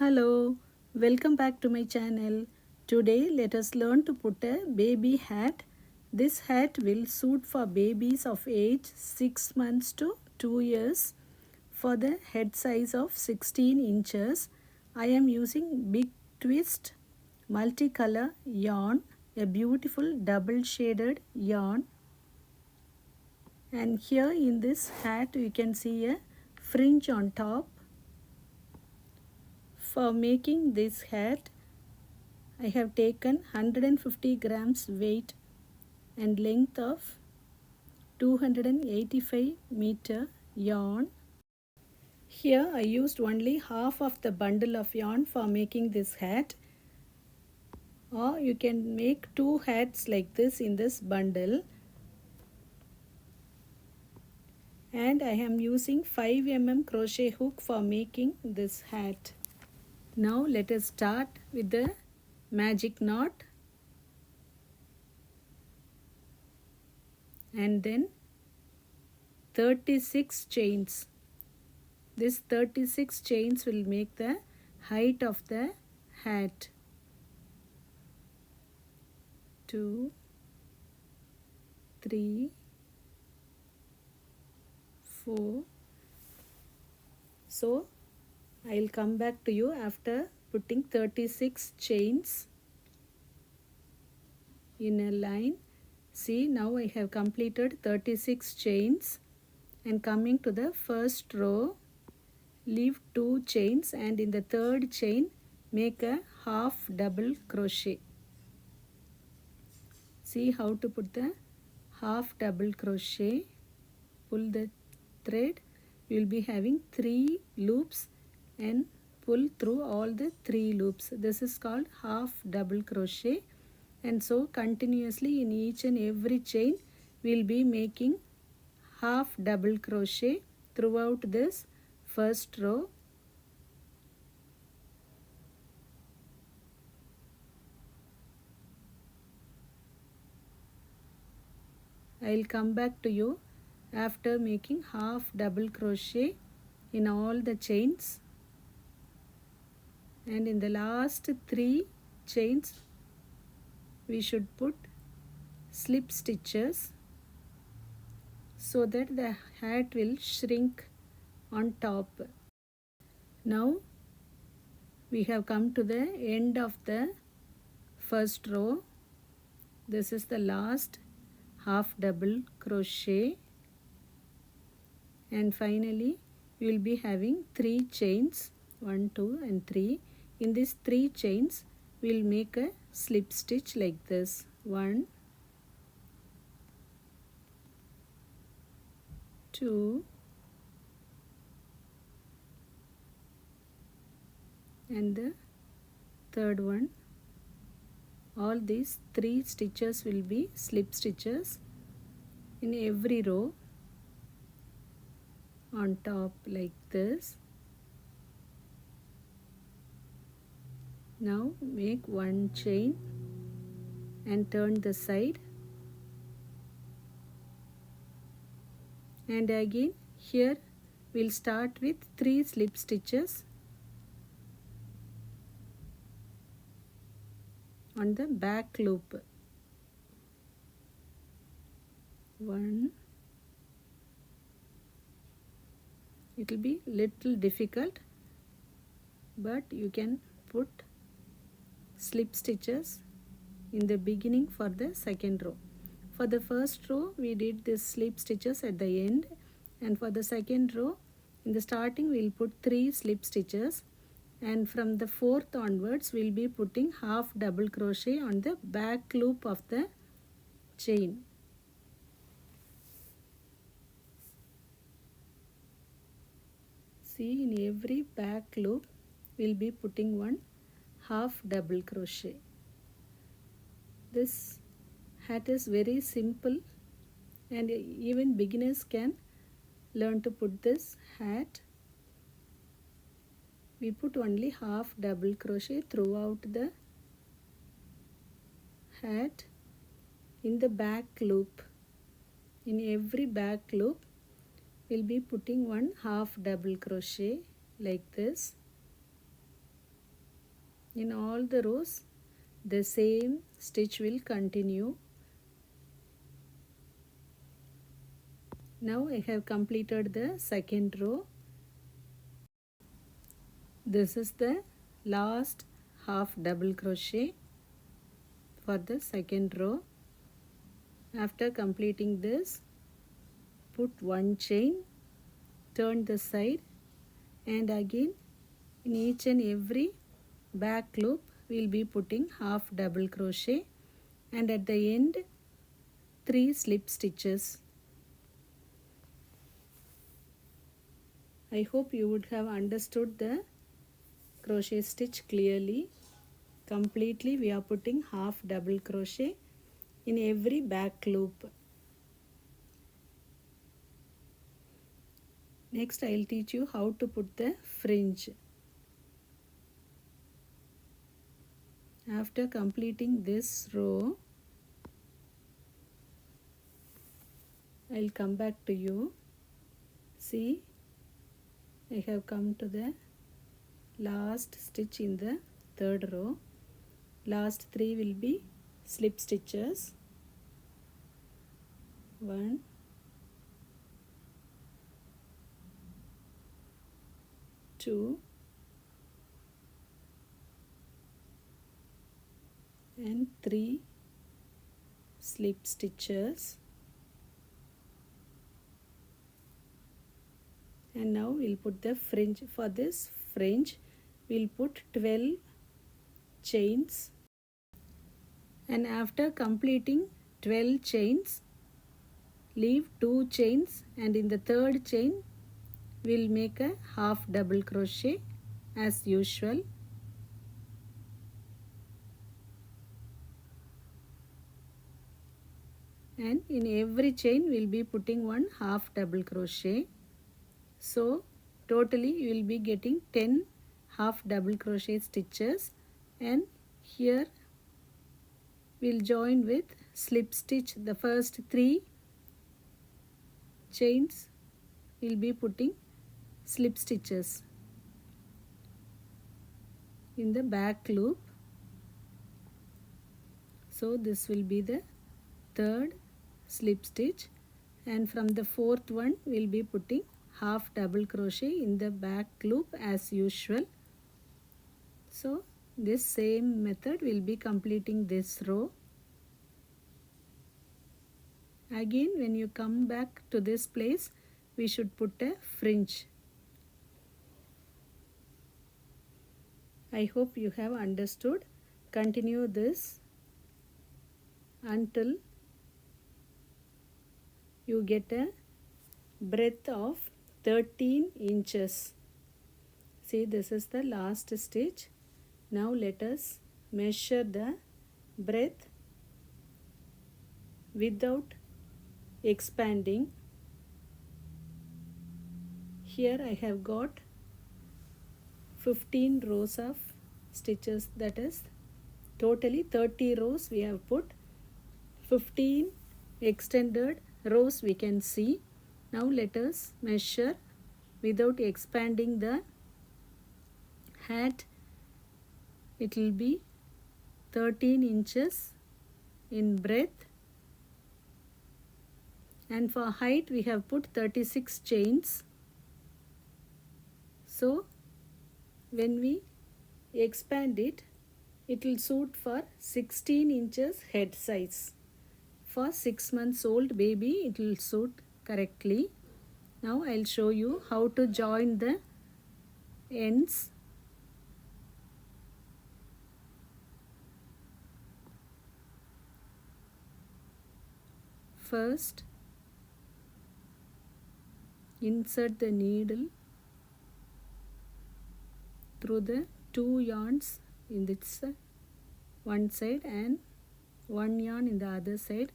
Hello, welcome back to my channel. Today let us learn to put a baby hat. This hat will suit for babies of age 6 months to 2 years. For the head size of 16 inches, I am using big twist multicolor yarn, a beautiful double shaded yarn. And here in this hat you can see a fringe on top. For making this hat, I have taken 150 grams weight and length of 285 meter yarn. Here I used only half of the bundle of yarn for making this hat, or you can make 2 hats like this in this bundle. And I am using 5 mm crochet hook for making this hat. Now let us start with the magic knot and then 36 chains. This 36 chains will make the height of the hat. 2, 3, 4. So I'll come back to you after putting 36 chains in a line. See, now I have completed 36 chains, and coming to the first row, leave 2 chains, and in the third chain make a half double crochet. See how to put the half double crochet. Pull the thread. You will be having 3 loops and pull through all the 3 loops. This is called half double crochet, and so continuously in each and every chain we will be making half double crochet throughout this first row. I will come back to you after making half double crochet in all the chains, and in the last 3 chains we should put slip stitches so that the hat will shrink on top. Now we have come to the end of the first row. This is the last half double crochet, and finally we will be having 3 chains, 1, 2 and 3. In these 3 chains we will make a slip stitch like this. 1, 2 and the third one. All these 3 stitches will be slip stitches in every row on top like this. Now make 1 chain and turn the side, and again here we'll start with 3 slip stitches on the back loop. 1. It will be little difficult, but you can put slip stitches in the beginning for the second row. For the first row we did this slip stitches at the end, and for the second row in the starting we will put 3 slip stitches, and from the 4th onwards we will be putting half double crochet on the back loop of the chain. See, in every back loop we will be putting 1 half double crochet. This hat is very simple, and even beginners can learn to put this hat. We put only half double crochet throughout the hat in the back loop. In every back loop we'll be putting 1 half double crochet like this. In all the rows, the same stitch will continue. Now I have completed the second row. This is the last half double crochet for the second row. After completing this, put one chain, turn the side, and again in each and every back loop we will be putting half double crochet, and at the end 3 slip stitches. I hope you would have understood the crochet stitch clearly. Completely we are putting half double crochet in every back loop. Next I will teach you how to put the fringe. After completing this row, I will come back to you. See, I have come to the last stitch in the third row. Last 3 will be slip stitches. 1, 2, and 3 slip stitches. And now we'll put the fringe. For this fringe, we'll put 12 chains. And after completing 12 chains, leave 2 chains, and in the third chain, we'll make a half double crochet as usual. And in every chain, we'll be putting one half double crochet. So totally you will be getting 10 half double crochet stitches, and here we'll join with slip stitch. The first 3 chains we'll be putting slip stitches in the back loop. So this will be the third slip stitch, and from the fourth one we'll be putting half double crochet in the back loop as usual. So this same method will be completing this row. Again, when you come back to this place, we should put a fringe. I hope you have understood. Continue this until you get a breadth of 13 inches. See, this is the last stitch. Now let us measure the breadth without expanding. Here I have got 15 rows of stitches, that is totally 30 rows we have put. 15 extended rows we can see. Now let us measure without expanding the hat. It will be 13 inches in breadth, and for height we have put 36 chains. So when we expand it, it will suit for 16 inches head size. For 6 months old baby it will suit correctly. Now I will show you how to join the ends. First, insert the needle through the 2 yarns in this one side and 1 yarn in the other side,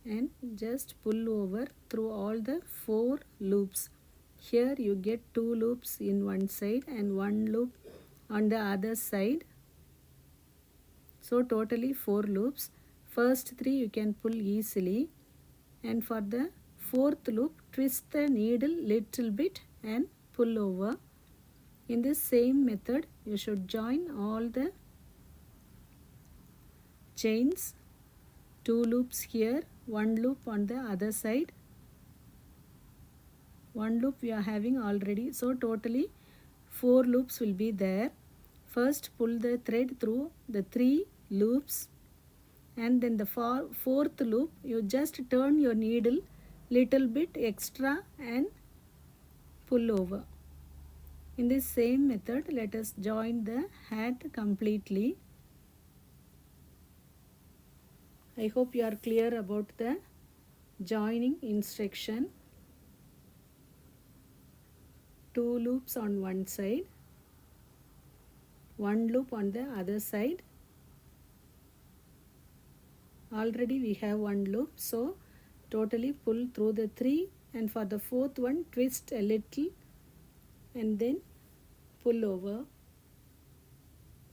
and just pull over through all the 4 loops. Here you get 2 loops in one side and 1 loop on the other side. So totally 4 loops. First 3 you can pull easily, and for the 4th loop twist the needle little bit and pull over. In this same method you should join all the chains, 2 loops here, 1 loop on the other side, 1 loop we are having already, so totally 4 loops will be there. First pull the thread through the 3 loops, and then the fourth loop you just turn your needle little bit extra and pull over. In this same method, let us join the hat completely. I hope you are clear about the joining instruction. 2 loops on one side, 1 loop on the other side. Already we have 1 loop, so totally pull through the 3, and for the fourth one twist a little and then pull over.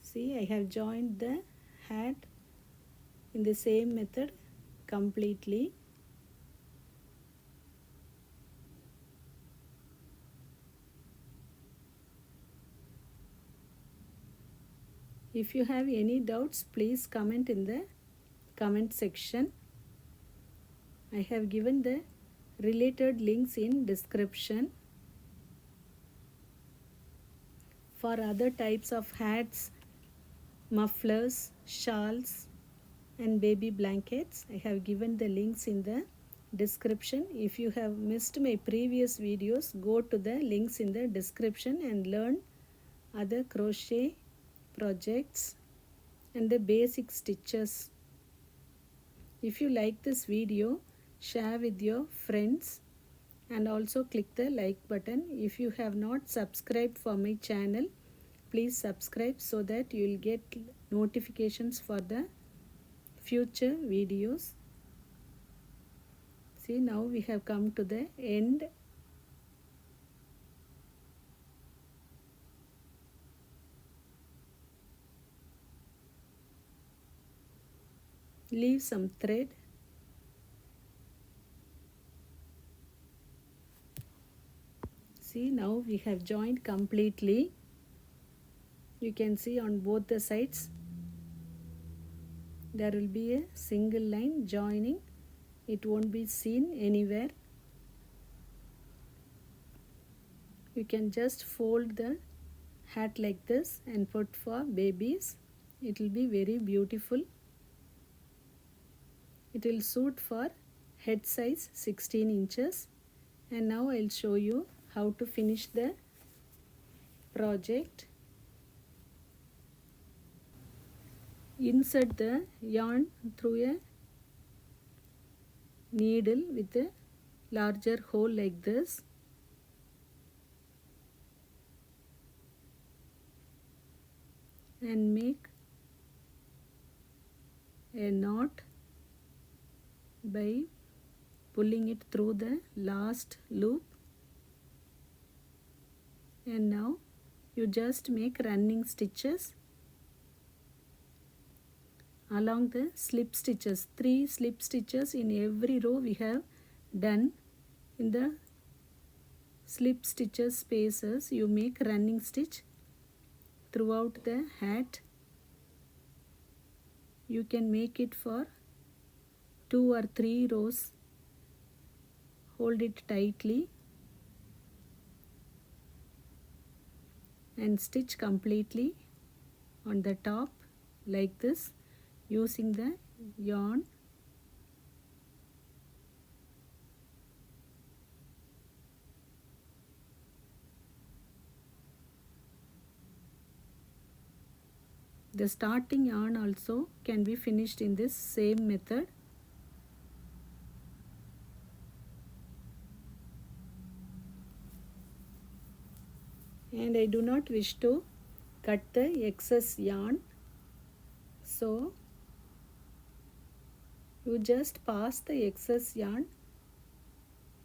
See, I have joined the hat in the same method completely. If you have any doubts, please comment in the comment section. I have given the related links in description. For other types of hats, mufflers, shawls and baby blankets, I have given the links in the description. If you have missed my previous videos, go to the links in the description and learn other crochet projects and the basic stitches. If you like this video, share with your friends and also click the like button. If you have not subscribed for my channel, please subscribe so that you will get notifications for the future videos. See, now we have come to the end. Leave some thread. See, now we have joined completely. You can see on both the sides there will be a single line joining. It won't be seen anywhere. You can just fold the hat like this and put for babies. It will be very beautiful. It will suit for head size 16 inches. And now I'll show you how to finish the project. Insert the yarn through a needle with a larger hole like this. And make a knot by pulling it through the last loop. And now you just make running stitches along the slip stitches. 3 slip stitches in every row we have done. In the slip stitches spaces you make running stitch throughout the hat. You can make it for 2 or 3 rows. Hold it tightly and stitch completely on the top like this using the yarn. The starting yarn also can be finished in this same method. And I do not wish to cut the excess yarn, so you just pass the excess yarn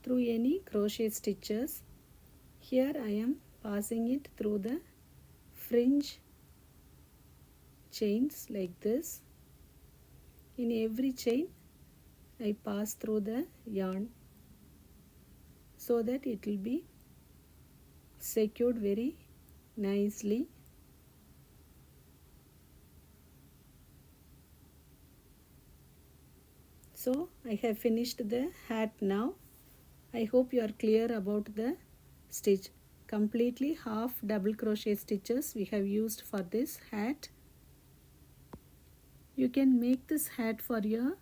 through any crochet stitches. Here I am passing it through the fringe chains like this. In every chain I pass through the yarn so that it will be secured very nicely. So I have finished the hat now. I hope you are clear about the stitch. Completely half double crochet stitches we have used for this hat. You can make this hat for your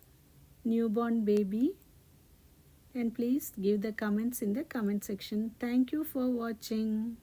newborn baby, and please give the comments in the comment section. Thank you for watching.